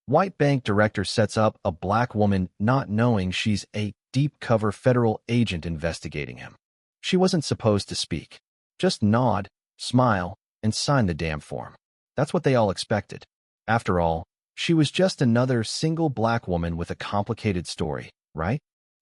White bank director sets up a black woman not knowing she's a deep-cover federal agent investigating him. She wasn't supposed to speak. Just nod, smile, and sign the damn form. That's what they all expected. After all, she was just another single black woman with a complicated story, right?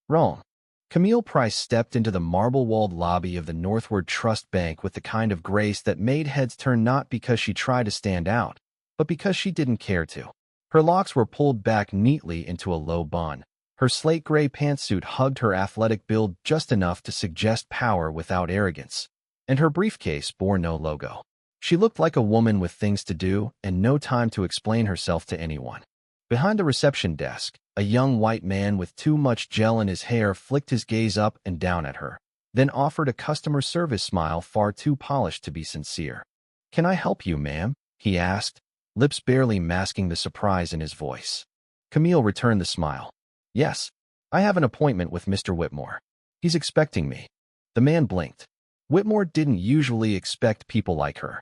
Wrong. Camille Price stepped into the marble-walled lobby of the Northward Trust Bank with the kind of grace that made heads turn not because she tried to stand out, but because she didn't care to. Her locks were pulled back neatly into a low bun. Her slate-gray pantsuit hugged her athletic build just enough to suggest power without arrogance, and her briefcase bore no logo. She looked like a woman with things to do and no time to explain herself to anyone. Behind the reception desk, a young white man with too much gel in his hair flicked his gaze up and down at her, then offered a customer service smile far too polished to be sincere. "Can I help you, ma'am?" he asked, lips barely masking the surprise in his voice. Camille returned the smile. "Yes, I have an appointment with Mr. Whitmore. He's expecting me." The man blinked. Whitmore didn't usually expect people like her.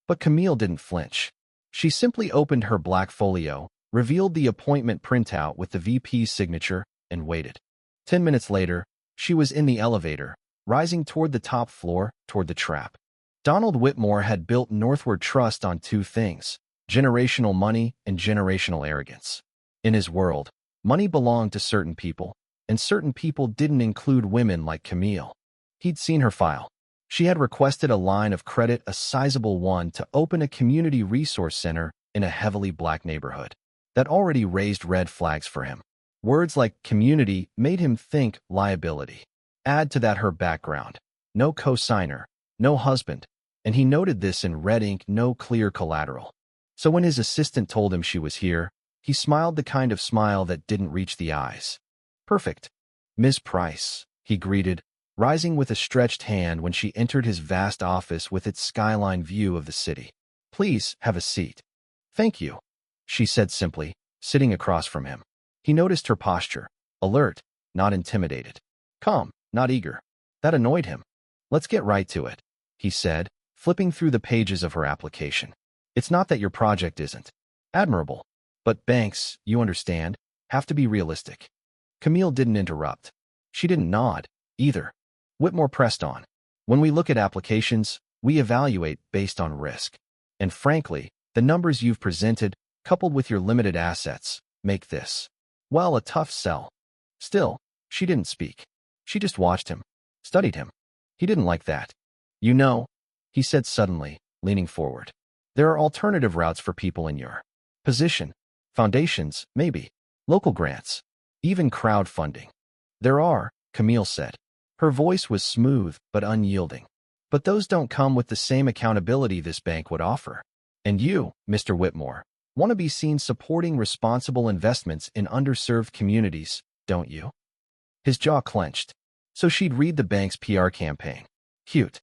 But Camille didn't flinch. She simply opened her black folio, revealed the appointment printout with the VP's signature, and waited. 10 minutes later, she was in the elevator, rising toward the top floor, toward the trap. Donald Whitmore had built Northward Trust on two things: generational money and generational arrogance. In his world, money belonged to certain people, and certain people didn't include women like Camille. He'd seen her file. She had requested a line of credit, a sizable one, to open a community resource center in a heavily black neighborhood. That already raised red flags for him. Words like community made him think liability. Add to that her background. No co-signer, no husband, and he noted this in red ink, no clear collateral. So when his assistant told him she was here, he smiled the kind of smile that didn't reach the eyes. "Perfect. Ms. Price," he greeted, rising with a stretched hand when she entered his vast office with its skyline view of the city. "Please have a seat." "Thank you," she said simply, sitting across from him. He noticed her posture, alert, not intimidated. Calm, not eager. That annoyed him. "Let's get right to it," he said, flipping through the pages of her application. "It's not that your project isn't admirable, but banks, you understand, have to be realistic." Camille didn't interrupt. She didn't nod, either. Whitmore pressed on. "When we look at applications, we evaluate based on risk. And frankly, the numbers you've presented, coupled with your limited assets, make this, well, a tough sell." Still, she didn't speak. She just watched him, studied him. He didn't like that. "You know," he said suddenly, leaning forward, "there are alternative routes for people in your position. Foundations, maybe. Local grants. Even crowdfunding." "There are," Camille said. Her voice was smooth but unyielding. "But those don't come with the same accountability this bank would offer. And you, Mr. Whitmore, want to be seen supporting responsible investments in underserved communities, don't you?" His jaw clenched. So she'd read the bank's PR campaign. "Cute.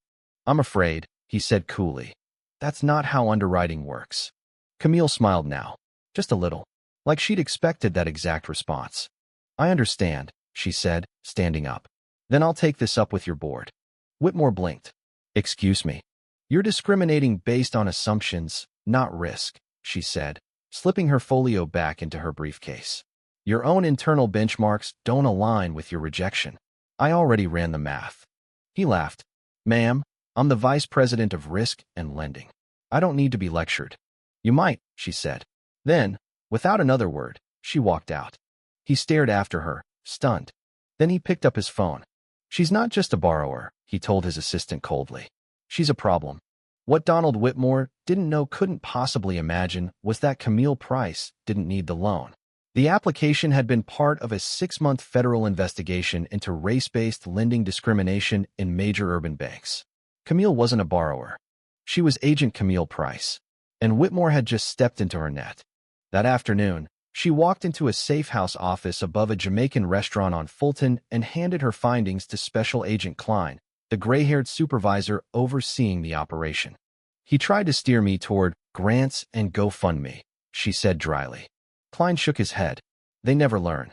I'm afraid," he said coolly. "That's not how underwriting works." Camille smiled now, just a little, like she'd expected that exact response. "I understand," she said, standing up. "Then I'll take this up with your board." Whitmore blinked. "Excuse me. You're discriminating based on assumptions, not risk," she said, slipping her folio back into her briefcase. "Your own internal benchmarks don't align with your rejection. I already ran the math." He laughed. "Ma'am, I'm the vice president of risk and lending. I don't need to be lectured." "You might," she said. Then, without another word, she walked out. He stared after her, stunned. Then he picked up his phone. "She's not just a borrower," he told his assistant coldly. "She's a problem." What Donald Whitmore didn't know, couldn't possibly imagine, was that Camille Price didn't need the loan. The application had been part of a 6-month federal investigation into race-based lending discrimination in major urban banks. Camille wasn't a borrower. She was Agent Camille Price, and Whitmore had just stepped into her net. That afternoon, she walked into a safe house office above a Jamaican restaurant on Fulton and handed her findings to Special Agent Klein, the gray-haired supervisor overseeing the operation. "He tried to steer me toward grants and GoFundMe," she said dryly. Klein shook his head. "They never learn."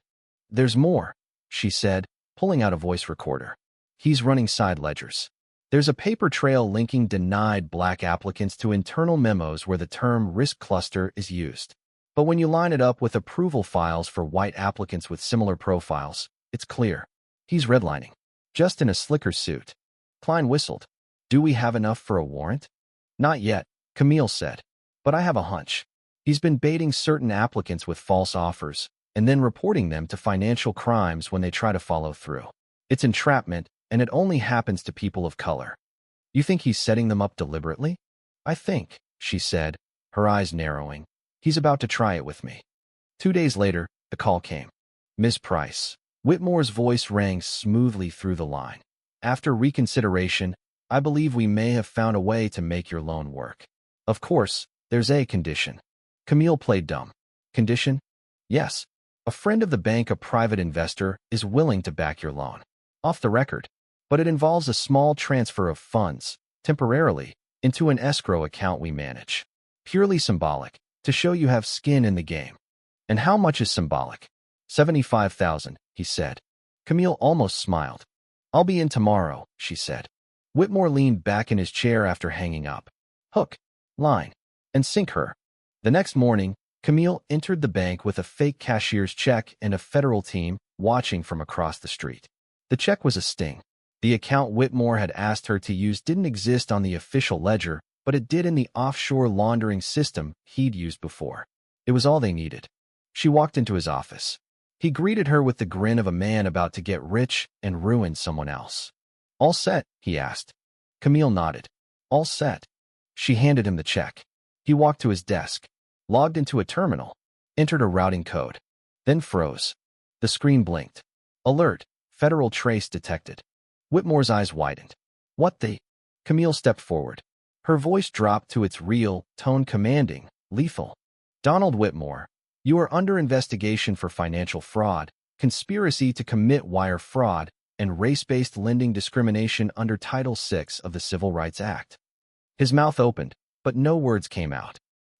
"There's more," she said, pulling out a voice recorder. "He's running side ledgers. There's a paper trail linking denied black applicants to internal memos where the term risk cluster is used. But when you line it up with approval files for white applicants with similar profiles, it's clear. He's redlining. Just in a slicker suit. Klein whistled. Do we have enough for a warrant? Not yet, Camille said. But I have a hunch. He's been baiting certain applicants with false offers, and then reporting them to financial crimes when they try to follow through. It's entrapment, and it only happens to people of color. You think he's setting them up deliberately? I think, she said, her eyes narrowing. He's about to try it with me. 2 days later, the call came. Miss Price. Whitmore's voice rang smoothly through the line. After reconsideration, I believe we may have found a way to make your loan work. Of course, there's a condition. Camille played dumb. Condition? Yes. A friend of the bank, a private investor, is willing to back your loan. Off the record. But it involves a small transfer of funds, temporarily, into an escrow account we manage. Purely symbolic, to show you have skin in the game. And how much is symbolic? 75,000, he said. Camille almost smiled. I'll be in tomorrow, she said. Whitmore leaned back in his chair after hanging up. Hook, line, and sinker. The next morning, Camille entered the bank with a fake cashier's check and a federal team watching from across the street. The check was a sting. The account Whitmore had asked her to use didn't exist on the official ledger, but it did in the offshore laundering system he'd used before. It was all they needed. She walked into his office. He greeted her with the grin of a man about to get rich and ruin someone else. All set? He asked. Camille nodded. All set. She handed him the check. He walked to his desk, logged into a terminal, entered a routing code, then froze. The screen blinked. Alert, federal trace detected. Whitmore's eyes widened. What the? Camille stepped forward. Her voice dropped to its real, tone commanding, lethal. Donald Whitmore, you are under investigation for financial fraud, conspiracy to commit wire fraud, and race-based lending discrimination under Title VI of the Civil Rights Act. His mouth opened, but no words came out.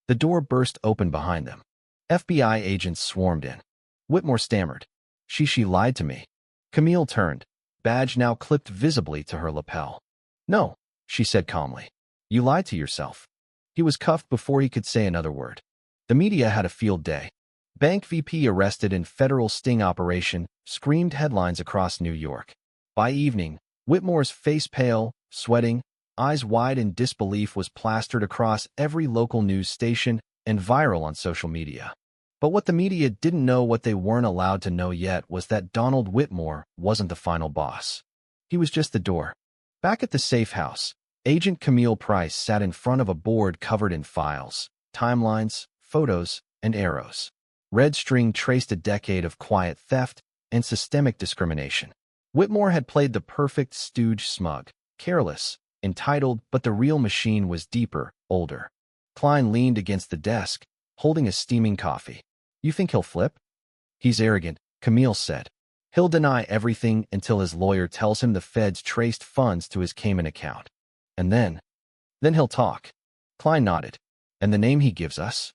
The door burst open behind them. FBI agents swarmed in. Whitmore stammered. She lied to me. Camille turned, badge now clipped visibly to her lapel. No, she said calmly. You lied to yourself. He was cuffed before he could say another word. The media had a field day. Bank VP arrested in federal sting operation screamed headlines across New York. By evening, Whitmore's face pale, sweating, eyes wide in disbelief was plastered across every local news station and viral on social media. But what the media didn't know, what they weren't allowed to know yet, was that Donald Whitmore wasn't the final boss. He was just the door. Back at the safe house, Agent Camille Price sat in front of a board covered in files, timelines, photos, and arrows. Red string traced a decade of quiet theft and systemic discrimination. Whitmore had played the perfect stooge, smug, careless, entitled, but the real machine was deeper, older. Klein leaned against the desk, holding a steaming coffee. You think he'll flip? He's arrogant, Camille said. He'll deny everything until his lawyer tells him the feds traced funds to his Cayman account. And then he'll talk. Klein nodded. And the name he gives us?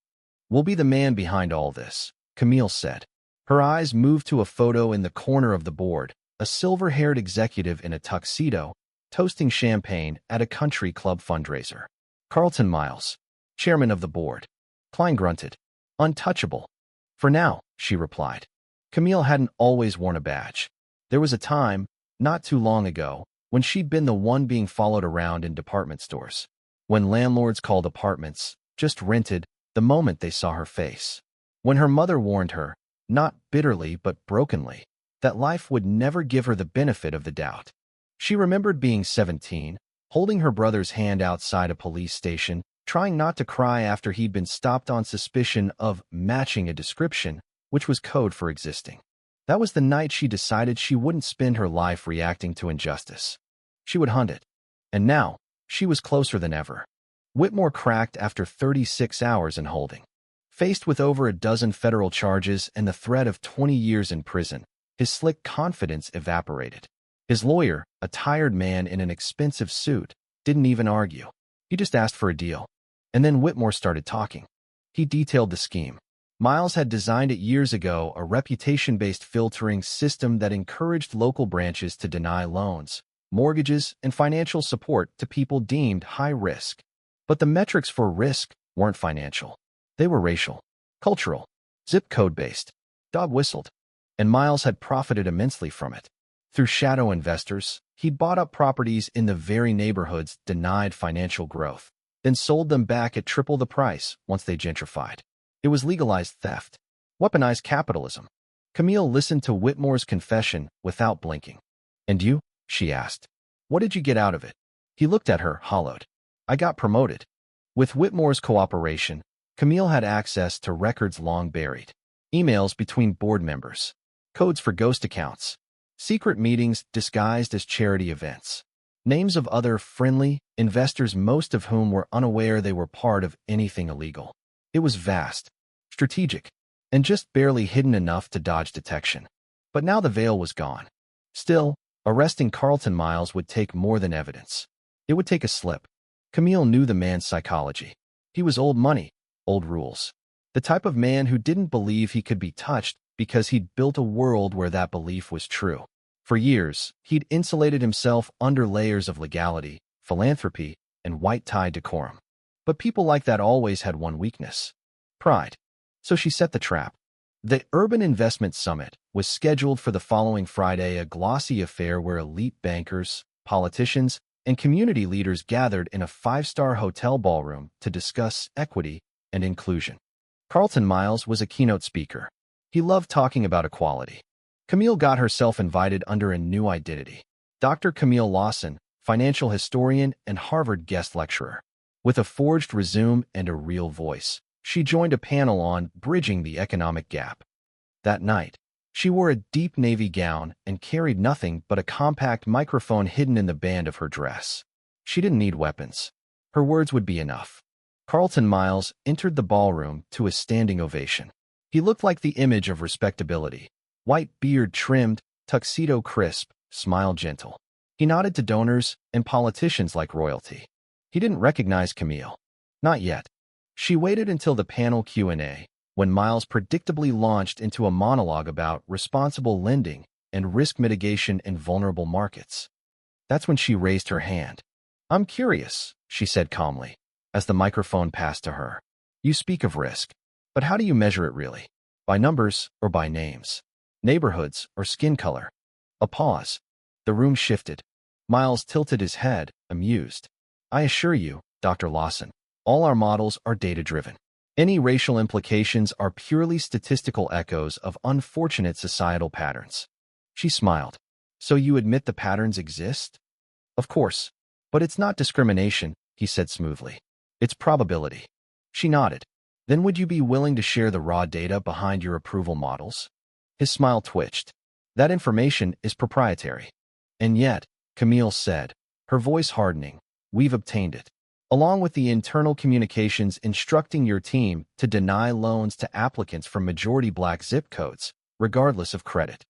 We'll be the man behind all this, Camille said. Her eyes moved to a photo in the corner of the board, a silver-haired executive in a tuxedo, toasting champagne at a country club fundraiser. Carlton Miles, chairman of the board. Klein grunted. Untouchable. For now, she replied. Camille hadn't always worn a badge. There was a time, not too long ago, when she'd been the one being followed around in department stores. When landlords called apartments, just rented, the moment they saw her face. When her mother warned her, not bitterly but brokenly, that life would never give her the benefit of the doubt. She remembered being 17, holding her brother's hand outside a police station, trying not to cry after he'd been stopped on suspicion of matching a description, which was code for existing. That was the night she decided she wouldn't spend her life reacting to injustice. She would hunt it. And now, she was closer than ever. Whitmore cracked after 36 hours in holding. Faced with over a dozen federal charges and the threat of 20 years in prison, his slick confidence evaporated. His lawyer, a tired man in an expensive suit, didn't even argue. He just asked for a deal. And then Whitmore started talking. He detailed the scheme. Miles had designed it years ago, a reputation-based filtering system that encouraged local branches to deny loans, mortgages, and financial support to people deemed high risk. But the metrics for risk weren't financial. They were racial. Cultural. Zip code-based. Dog whistled. And Miles had profited immensely from it. Through shadow investors, he'd bought up properties in the very neighborhoods denied financial growth, then sold them back at triple the price once they gentrified. It was legalized theft. Weaponized capitalism. Camille listened to Whitmore's confession without blinking. "And you?" she asked. "What did you get out of it?" He looked at her, hollowed. "I got promoted." With Whitmore's cooperation, Camille had access to records long buried. Emails between board members. Codes for ghost accounts. Secret meetings disguised as charity events. Names of other friendly investors, most of whom were unaware they were part of anything illegal. It was vast, strategic, and just barely hidden enough to dodge detection. But now the veil was gone. Still, arresting Carlton Miles would take more than evidence. It would take a slip. Camille knew the man's psychology. He was old money, old rules. The type of man who didn't believe he could be touched because he'd built a world where that belief was true. For years, he'd insulated himself under layers of legality, philanthropy, and white-tie decorum. But people like that always had one weakness: pride. So she set the trap. The Urban Investment Summit was scheduled for the following Friday, a glossy affair where elite bankers, politicians, and community leaders gathered in a five-star hotel ballroom to discuss equity and inclusion. Carlton Miles was a keynote speaker. He loved talking about equality. Camille got herself invited under a new identity. Dr. Camille Lawson, financial historian and Harvard guest lecturer. With a forged resume and a real voice, she joined a panel on bridging the economic gap. That night, she wore a deep navy gown and carried nothing but a compact microphone hidden in the band of her dress. She didn't need weapons. Her words would be enough. Carlton Miles entered the ballroom to a standing ovation. He looked like the image of respectability. White beard trimmed, tuxedo crisp, smile gentle. He nodded to donors and politicians like royalty. He didn't recognize Camille. Not yet. She waited until the panel Q&A, when Miles predictably launched into a monologue about responsible lending and risk mitigation in vulnerable markets. That's when she raised her hand. "I'm curious," she said calmly, as the microphone passed to her. "You speak of risk, but how do you measure it really? By numbers or by names? Neighborhoods or skin color?" A pause. The room shifted. Miles tilted his head, amused. "I assure you, Dr. Lawson, all our models are data-driven. Any racial implications are purely statistical echoes of unfortunate societal patterns." She smiled. "So you admit the patterns exist?" "Of course. But it's not discrimination," he said smoothly. "It's probability." She nodded. "Then would you be willing to share the raw data behind your approval models?" His smile twitched. "That information is proprietary." "And yet," Camille said, her voice hardening, "we've obtained it. Along with the internal communications instructing your team to deny loans to applicants from majority black zip codes, regardless of credit."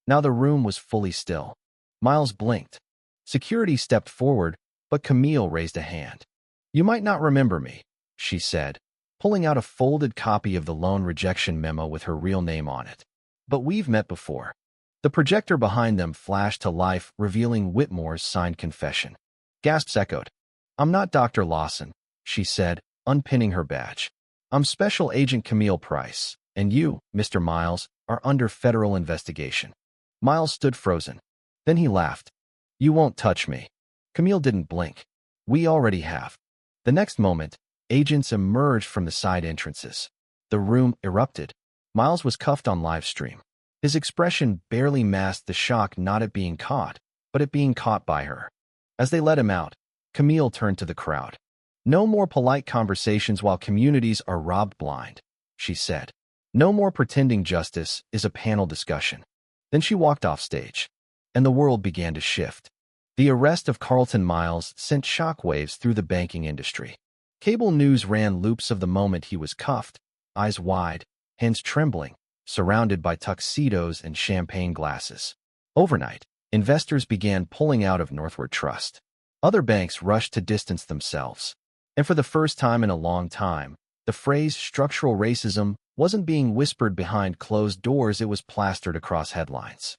Now the room was fully still. Miles blinked. Security stepped forward, but Camille raised a hand. "You might not remember me," she said, pulling out a folded copy of the loan rejection memo with her real name on it. "But we've met before." The projector behind them flashed to life, revealing Whitmore's signed confession. Gasps echoed. "I'm not Dr. Lawson," she said, unpinning her badge. "I'm Special Agent Camille Price, and you, Mr. Miles, are under federal investigation." Miles stood frozen. Then he laughed. "You won't touch me." Camille didn't blink. "We already have." The next moment, agents emerged from the side entrances. The room erupted. Miles was cuffed on live stream. His expression barely masked the shock not at being caught, but at being caught by her. As they let him out, Camille turned to the crowd. "No more polite conversations while communities are robbed blind," she said. "No more pretending justice is a panel discussion." Then she walked off stage, and the world began to shift. The arrest of Carlton Miles sent shockwaves through the banking industry. Cable news ran loops of the moment he was cuffed, eyes wide, hands trembling, surrounded by tuxedos and champagne glasses. Overnight, investors began pulling out of Northward Trust. Other banks rushed to distance themselves. And for the first time in a long time, the phrase structural racism wasn't being whispered behind closed doors, it was plastered across headlines.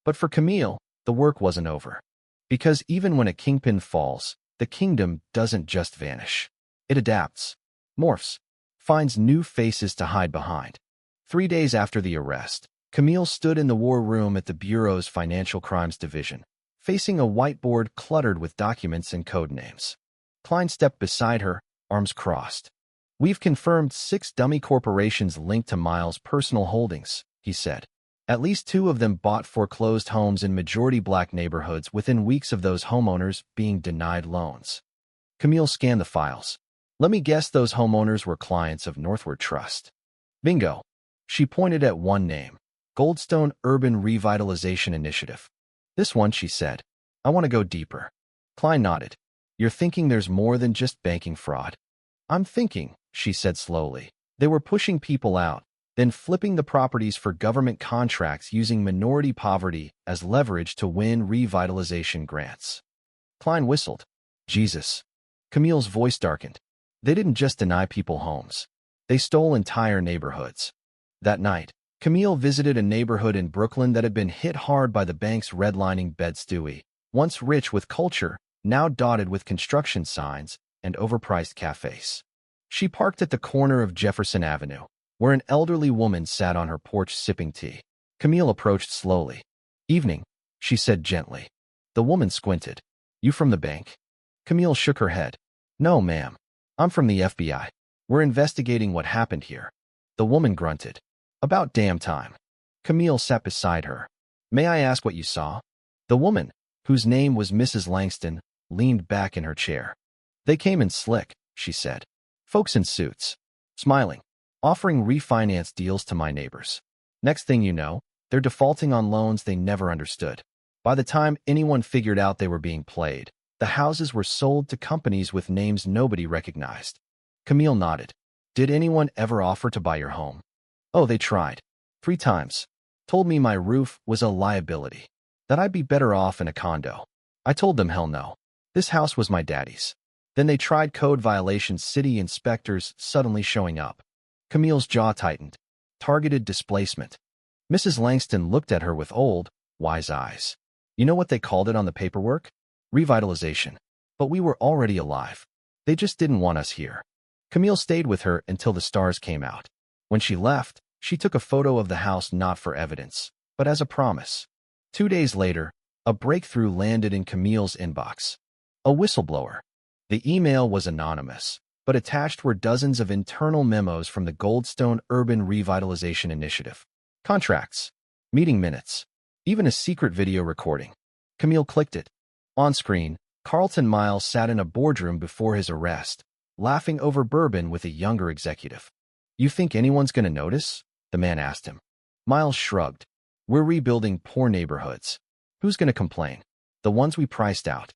But for Camille, the work wasn't over. Because even when a kingpin falls, the kingdom doesn't just vanish. It adapts, morphs, finds new faces to hide behind. 3 days after the arrest, Camille stood in the war room at the Bureau's Financial Crimes Division, facing a whiteboard cluttered with documents and code names. Klein stepped beside her, arms crossed. "We've confirmed 6 dummy corporations linked to Miles' personal holdings," he said. "At least 2 of them bought foreclosed homes in majority-black neighborhoods within weeks of those homeowners being denied loans." Camille scanned the files. "Let me guess those homeowners were clients of Northward Trust." "Bingo." She pointed at one name, Goldstone Urban Revitalization Initiative. "This one," she said. "I want to go deeper." Klein nodded. "You're thinking there's more than just banking fraud?" "I'm thinking," she said slowly, "they were pushing people out, then flipping the properties for government contracts using minority poverty as leverage to win revitalization grants." Klein whistled. "Jesus." Camille's voice darkened. "They didn't just deny people homes. They stole entire neighborhoods." That night, Camille visited a neighborhood in Brooklyn that had been hit hard by the bank's redlining Bed-Stuy, once rich with culture, now dotted with construction signs and overpriced cafes. She parked at the corner of Jefferson Avenue, where an elderly woman sat on her porch sipping tea. Camille approached slowly. "Evening," she said gently. The woman squinted. "You from the bank?" Camille shook her head. "No, ma'am. I'm from the FBI. We're investigating what happened here." The woman grunted. "About damn time." Camille sat beside her. "May I ask what you saw?" The woman, whose name was Mrs. Langston, leaned back in her chair. "They came in slick," she said. "Folks in suits. Smiling. Offering refinance deals to my neighbors. Next thing you know, they're defaulting on loans they never understood. By the time anyone figured out they were being played, the houses were sold to companies with names nobody recognized." Camille nodded. "Did anyone ever offer to buy your home?" "Oh, they tried. 3 times. Told me my roof was a liability. That I'd be better off in a condo. I told them hell no. This house was my daddy's. Then they tried code violations, city inspectors suddenly showing up." Camille's jaw tightened. "Targeted displacement." Mrs. Langston looked at her with old, wise eyes. "You know what they called it on the paperwork? Revitalization. But we were already alive. They just didn't want us here." Camille stayed with her until the stars came out. When she left, she took a photo of the house not for evidence, but as a promise. 2 days later, a breakthrough landed in Camille's inbox. A whistleblower. The email was anonymous, but attached were dozens of internal memos from the Goldstone Urban Revitalization Initiative. Contracts, meeting minutes, even a secret video recording. Camille clicked it. On screen, Carlton Miles sat in a boardroom before his arrest, laughing over bourbon with a younger executive. "You think anyone's going to notice?" the man asked him. Miles shrugged. "We're rebuilding poor neighborhoods. Who's going to complain? The ones we priced out."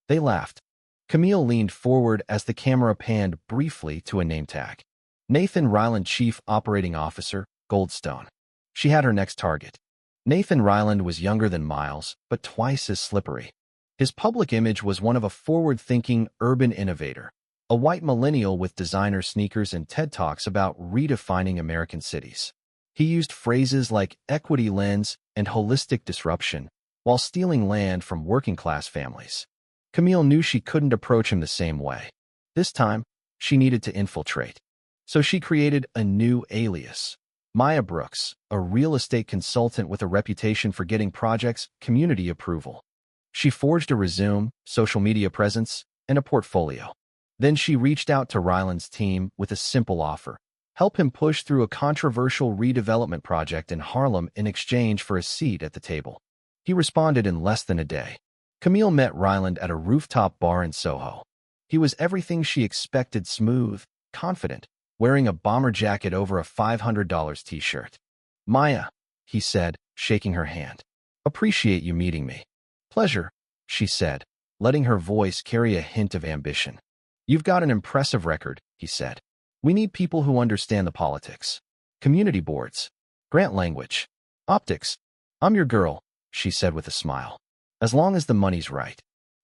They laughed. Camille leaned forward as the camera panned briefly to a name tag. Nathan Ryland, Chief Operating Officer, Goldstone. She had her next target. Nathan Ryland was younger than Miles, but twice as slippery. His public image was one of a forward-thinking urban innovator, a white millennial with designer sneakers and TED Talks about redefining American cities. He used phrases like equity lens and holistic disruption while stealing land from working-class families. Camille knew she couldn't approach him the same way. This time, she needed to infiltrate. So she created a new alias. Maya Brooks, a real estate consultant with a reputation for getting projects community approval. She forged a resume, social media presence, and a portfolio. Then she reached out to Ryland's team with a simple offer: help him push through a controversial redevelopment project in Harlem in exchange for a seat at the table. He responded in less than a day. Camille met Ryland at a rooftop bar in Soho. He was everything she expected: smooth, confident, wearing a bomber jacket over a $500 t-shirt. "Maya," he said, shaking her hand. "Appreciate you meeting me." "Pleasure," she said, letting her voice carry a hint of ambition. "You've got an impressive record," he said. "We need people who understand the politics. Community boards. Grant language. Optics. I'm your girl," she said with a smile. "As long as the money's right."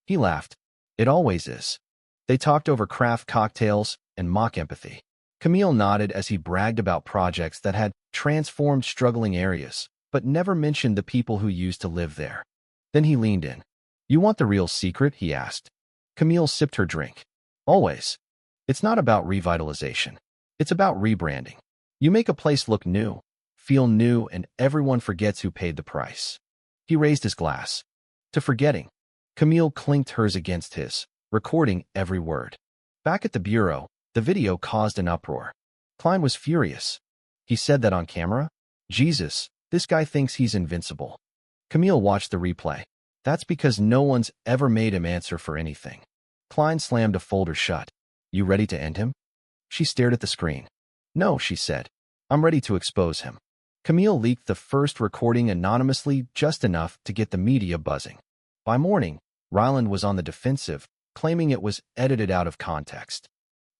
He laughed. "It always is." They talked over craft cocktails and mock empathy. Camille nodded as he bragged about projects that had transformed struggling areas, but never mentioned the people who used to live there. Then he leaned in. "You want the real secret?" he asked. Camille sipped her drink. "Always. It's not about revitalization. It's about rebranding. You make a place look new, feel new, and everyone forgets who paid the price. He raised his glass. To forgetting. Camille clinked hers against his, recording every word. Back at the bureau, the video caused an uproar. Klein was furious. He said that on camera? Jesus, this guy thinks he's invincible. Camille watched the replay. That's because no one's ever made him answer for anything. Klein slammed a folder shut. You ready to end him? She stared at the screen. No, she said. I'm ready to expose him. Camille leaked the first recording anonymously, just enough to get the media buzzing. By morning, Ryland was on the defensive, claiming it was edited out of context.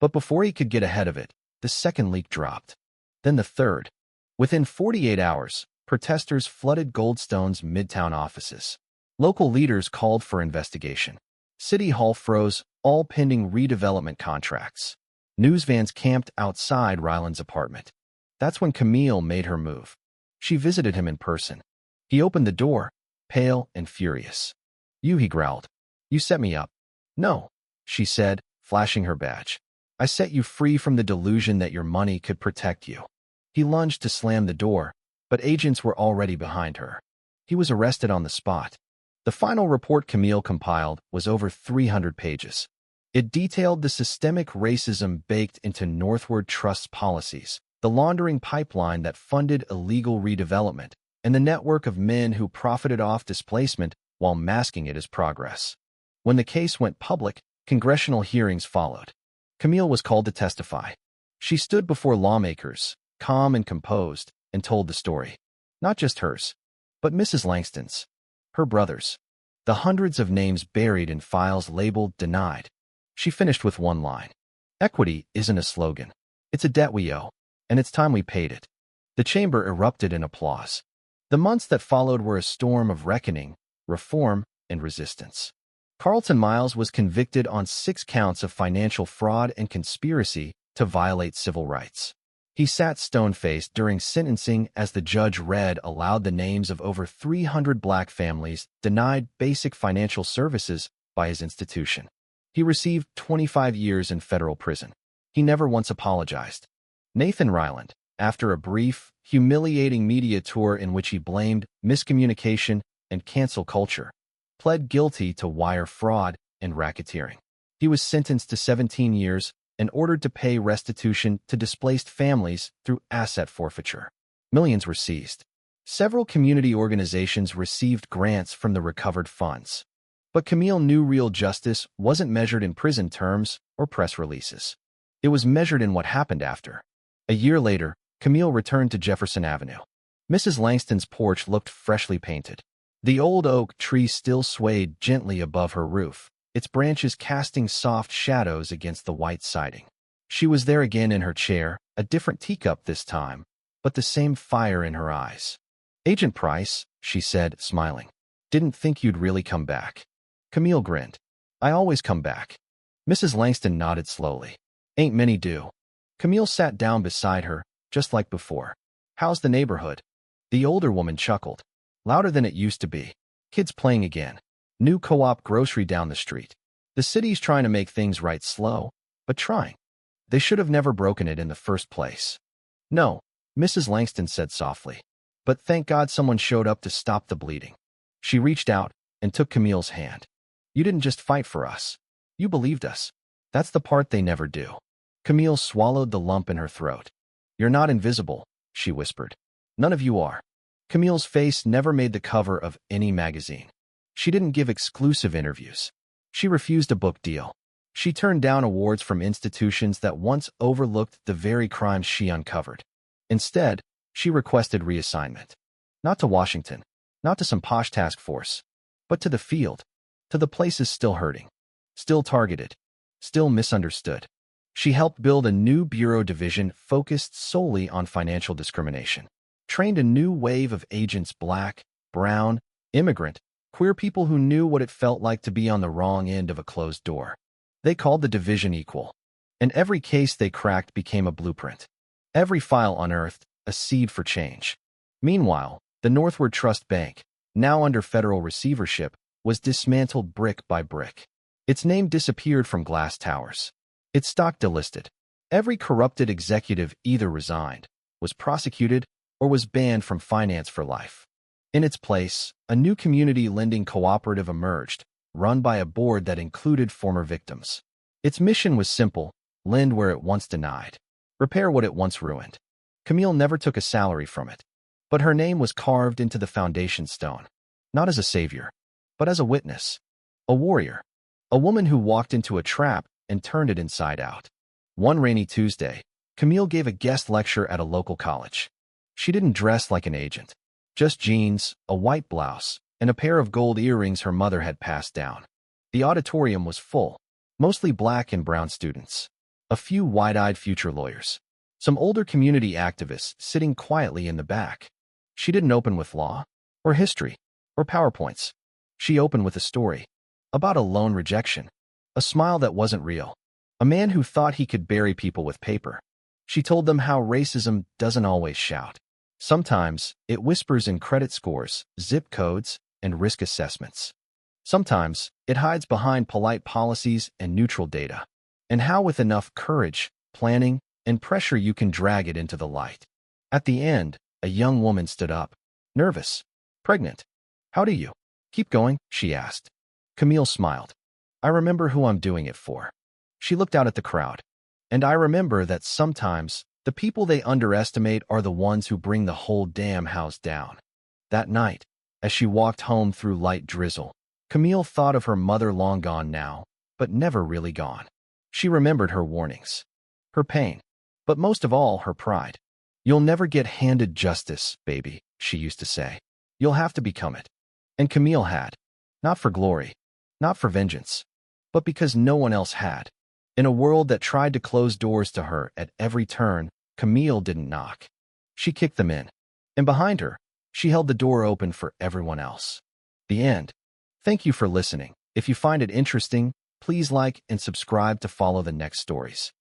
But before he could get ahead of it, the second leak dropped. Then the third. Within 48 hours, protesters flooded Goldstone's Midtown offices. Local leaders called for investigation. City Hall froze all pending redevelopment contracts. News vans camped outside Ryland's apartment. That's when Camille made her move. She visited him in person. He opened the door, pale and furious. You, he growled. You set me up. No, she said, flashing her badge. I set you free from the delusion that your money could protect you. He lunged to slam the door, but agents were already behind her. He was arrested on the spot. The final report Camille compiled was over 300 pages. It detailed the systemic racism baked into Northward Trust's policies, the laundering pipeline that funded illegal redevelopment, and the network of men who profited off displacement while masking it as progress. When the case went public, congressional hearings followed. Camille was called to testify. She stood before lawmakers, calm and composed, and told the story. Not just hers, but Mrs. Langston's. Her brothers. The hundreds of names buried in files labeled denied. She finished with one line. Equity isn't a slogan. It's a debt we owe, and it's time we paid it. The chamber erupted in applause. The months that followed were a storm of reckoning, reform, and resistance. Carlton Miles was convicted on 6 counts of financial fraud and conspiracy to violate civil rights. He sat stone-faced during sentencing as the judge read aloud the names of over 300 black families denied basic financial services by his institution. He received 25 years in federal prison. He never once apologized. Nathan Ryland, after a brief, humiliating media tour in which he blamed miscommunication and cancel culture, pled guilty to wire fraud and racketeering. He was sentenced to 17 years and ordered to pay restitution to displaced families through asset forfeiture. Millions were seized. Several community organizations received grants from the recovered funds. But Camille knew real justice wasn't measured in prison terms or press releases. It was measured in what happened after. A year later, Camille returned to Jefferson Avenue. Mrs. Langston's porch looked freshly painted. The old oak tree still swayed gently above her roof, its branches casting soft shadows against the white siding. She was there again in her chair, a different teacup this time, but the same fire in her eyes. Agent Price, she said, smiling. Didn't think you'd really come back. Camille grinned. I always come back. Mrs. Langston nodded slowly. Ain't many do. Camille sat down beside her, just like before. How's the neighborhood? The older woman chuckled. Louder than it used to be. Kids playing again. New co-op grocery down the street. The city's trying to make things right slow, but trying. They should have never broken it in the first place. No, Mrs. Langston said softly. But thank God someone showed up to stop the bleeding. She reached out and took Camille's hand. You didn't just fight for us. You believed us. That's the part they never do. Camille swallowed the lump in her throat. You're not invisible, she whispered. None of you are. Camille's face never made the cover of any magazine. She didn't give exclusive interviews. She refused a book deal. She turned down awards from institutions that once overlooked the very crimes she uncovered. Instead, she requested reassignment. Not to Washington, not to some posh task force, but to the field, to the places still hurting, still targeted, still misunderstood. She helped build a new bureau division focused solely on financial discrimination, trained a new wave of agents black, brown, immigrant, queer people who knew what it felt like to be on the wrong end of a closed door. They called the division Equal, and every case they cracked became a blueprint. Every file unearthed, a seed for change. Meanwhile, the Northward Trust Bank, now under federal receivership, was dismantled brick by brick. Its name disappeared from glass towers. Its stock delisted. Every corrupted executive either resigned, was prosecuted, or was banned from finance for life. In its place, a new community lending cooperative emerged, run by a board that included former victims. Its mission was simple: lend where it once denied, repair what it once ruined. Camille never took a salary from it, but her name was carved into the foundation stone, not as a savior, but as a witness, a warrior, a woman who walked into a trap and turned it inside out. One rainy Tuesday, Camille gave a guest lecture at a local college. She didn't dress like an agent, just jeans, a white blouse, and a pair of gold earrings her mother had passed down. The auditorium was full, mostly black and brown students, a few wide-eyed future lawyers, some older community activists sitting quietly in the back. She didn't open with law, or history, or PowerPoints. She opened with a story about a loan rejection, a smile that wasn't real, a man who thought he could bury people with paper. She told them how racism doesn't always shout. Sometimes it whispers in credit scores, zip codes, and risk assessments. Sometimes it hides behind polite policies and neutral data, and how with enough courage, planning, and pressure you can drag it into the light. At the end, a young woman stood up, nervous, pregnant. "How do you keep going?" she asked. Camille smiled. "I remember who I'm doing it for." She looked out at the crowd. "And I remember that sometimes the people they underestimate are the ones who bring the whole damn house down." That night, as she walked home through light drizzle, Camille thought of her mother, long gone now, but never really gone. She remembered her warnings, her pain, but most of all, her pride. "You'll never get handed justice, baby," she used to say. "You'll have to become it." And Camille had. Not for glory, not for vengeance, but because no one else had. In a world that tried to close doors to her at every turn, Camille didn't knock. She kicked them in. And behind her, she held the door open for everyone else. The end. Thank you for listening. If you find it interesting, please like and subscribe to follow the next stories.